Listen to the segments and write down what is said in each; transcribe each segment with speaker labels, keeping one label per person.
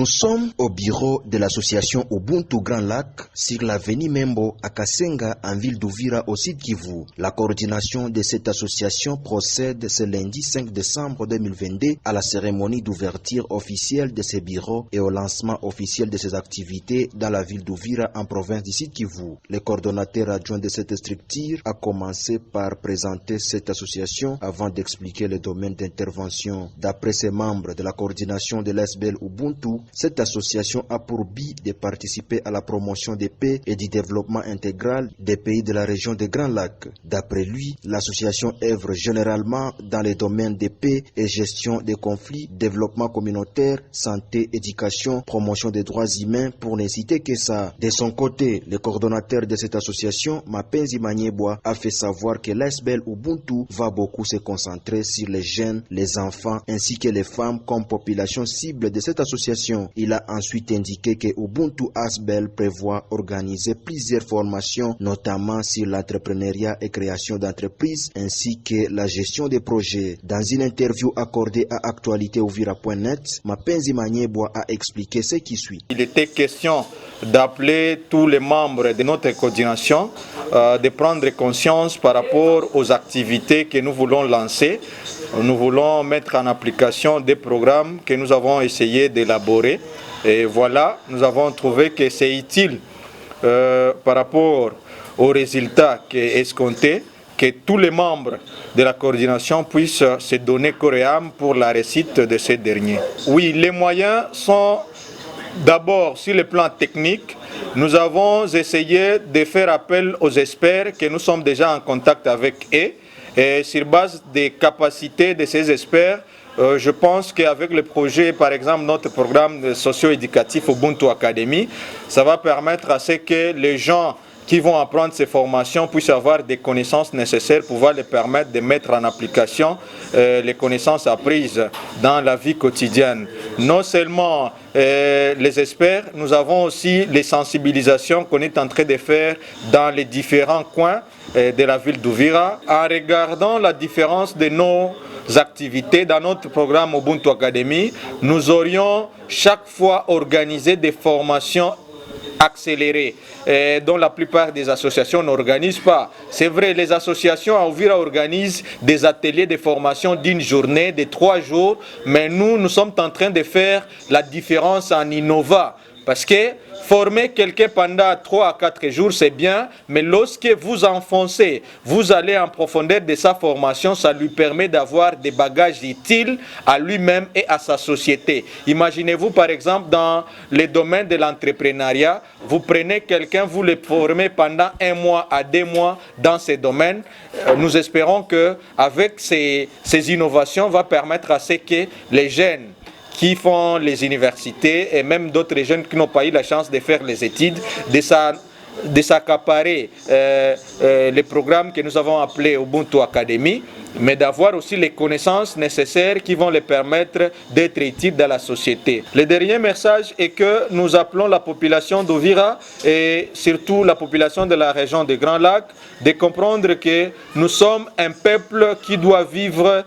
Speaker 1: sommes au bureau de l'association Ubuntu Grand Lac sur l'avenue Membo à Kasenga en ville d'Uvira au Sud Kivu. La coordination de cette association procède ce lundi 5 décembre 2022 à la cérémonie d'ouverture officielle de ces bureaux et au lancement officiel de ces activités dans la ville d'Uvira en province du Sud Kivu. Le coordonnateur adjoint de cette structure a commencé par présenter cette association avant d'expliquer le domaine d'intervention. D'après ses membres de la coordination de l'ASBL Ubuntu, cette association a pour but de participer à la promotion de paix et du développement intégral des pays de la région des Grands Lacs. D'après lui, l'association œuvre généralement dans les domaines de paix et gestion des conflits, développement communautaire, santé, éducation, promotion des droits humains, pour ne citer que ça. De son côté, le coordonnateur de cette association, Mapenzi Manyeboa, a fait savoir que l'ASBL Ubuntu va beaucoup se concentrer sur les jeunes, les enfants ainsi que les femmes comme population cible de cette association. Il a ensuite indiqué que Ubuntu ASBL prévoit organiser plusieurs formations, notamment sur l'entrepreneuriat et création d'entreprises, ainsi que la gestion des projets. Dans une interview accordée à actualitéouvira.net, Mapenzi Manyeboa a expliqué ce qui suit.
Speaker 2: Il était question d'appeler tous les membres de notre coordination de prendre conscience par rapport aux activités que nous voulons lancer. Nous voulons mettre en application des programmes que nous avons essayé d'élaborer. Et voilà, nous avons trouvé que c'est utile par rapport aux résultats escomptés, que tous les membres de la coordination puissent se donner corps et âme pour la réussite de ces derniers. Oui, les moyens sont d'abord sur le plan technique. Nous avons essayé de faire appel aux experts, que nous sommes déjà en contact avec eux. Et sur base des capacités de ces experts, je pense qu'avec le projet, par exemple, notre programme socio-éducatif Ubuntu Academy, ça va permettre à ce que les gens qui vont apprendre ces formations puissent avoir des connaissances nécessaires pour pouvoir les permettre de mettre en application les connaissances apprises dans la vie quotidienne. Non seulement les experts, nous avons aussi les sensibilisations qu'on est en train de faire dans les différents coins de la ville d'Uvira. En regardant la différence de nos activités dans notre programme Ubuntu Academy, nous aurions chaque fois organisé des formations accélérées dont la plupart des associations n'organisent pas. C'est vrai, les associations à Uvira organisent des ateliers de formation d'une journée, de 3 jours, mais nous sommes en train de faire la différence en innovant. Parce que former quelqu'un pendant 3 à 4 jours, c'est bien, mais lorsque vous enfoncez, vous allez en profondeur de sa formation, ça lui permet d'avoir des bagages utiles à lui-même et à sa société. Imaginez-vous par exemple dans le domaine de l'entrepreneuriat, vous prenez quelqu'un, vous le formez pendant 1 mois à 2 mois dans ce domaine. Nous espérons qu'avec ces innovations, va permettre à ce que les jeunes qui font les universités et même d'autres jeunes qui n'ont pas eu la chance de faire les études, de s'accaparer les programmes que nous avons appelés Ubuntu Academy, mais d'avoir aussi les connaissances nécessaires qui vont les permettre d'être utiles dans la société. Le dernier message est que nous appelons la population d'Uvira et surtout la population de la région des Grands Lacs de comprendre que nous sommes un peuple qui doit vivre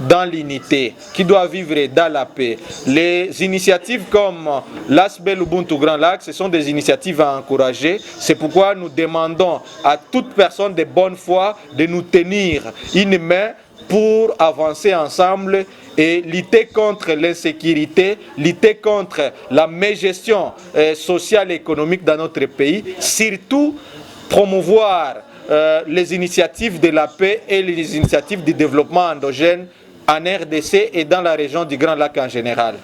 Speaker 2: dans l'unité, qui doit vivre dans la paix. Les initiatives comme l'ASBL Ubuntu Grand Lac, ce sont des initiatives à encourager. C'est pourquoi nous demandons à toute personne de bonne foi de nous tenir une main pour avancer ensemble et lutter contre l'insécurité, lutter contre la mégestion sociale et économique dans notre pays, surtout promouvoir les initiatives de la paix et les initiatives de développement endogène en RDC et dans la région du Grand Lac en général.